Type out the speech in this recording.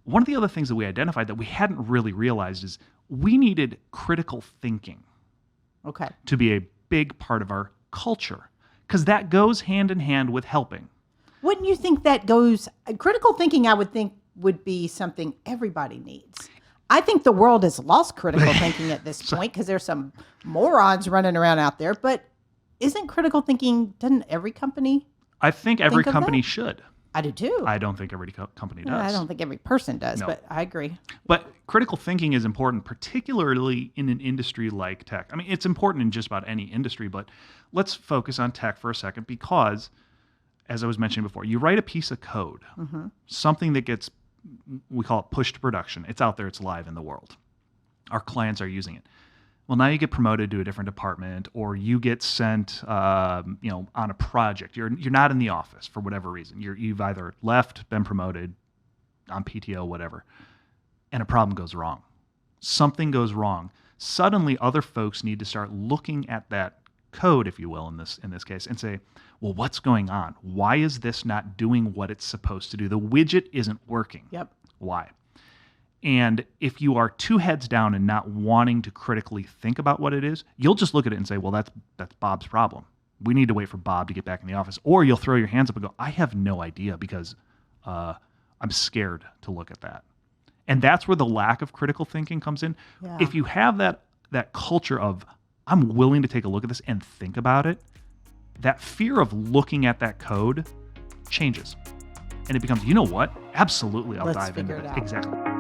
one of the other things that we identified that we hadn't really realized is we needed critical thinking Okay. to be a big part of our culture, because that goes hand in hand with helping. Wouldn't you think that goes, critical thinking, I would think would be something everybody needs. I think the world has lost critical thinking at this point because there's some morons running around out there, but isn't critical thinking, doesn't every company? I think every Think of company that? should. I do too. I don't think every company does. I don't think every person does, No. but I agree. But critical thinking is important, particularly in an industry like tech. I mean, it's important in just about any industry, but let's focus on tech for a second because, as I was mentioning before, you write a piece of code, something that gets, we call it push to production. It's out there, it's live in the world. Our clients are using it. Well, now you get promoted to a different department, or you get sent, on a project. You're not in the office for whatever reason. You've either left, been promoted, on PTO, whatever, and a problem goes wrong. Something goes wrong. Suddenly, other folks need to start looking at that code, if you will, in this case, and say, well, what's going on? Why is this not doing what it's supposed to do? The widget isn't working. Yep. Why? And if you are two heads down and not wanting to critically think about what it is, you'll just look at it and say, well, that's Bob's problem. We need to wait for Bob to get back in the office. Or you'll throw your hands up and go, I have no idea because I'm scared to look at that. And that's where the lack of critical thinking comes in. Yeah. If you have that culture of, I'm willing to take a look at this and think about it, that fear of looking at that code changes. And it becomes, you know what? Absolutely, I'll Let's dive into figure it that. out. Exactly.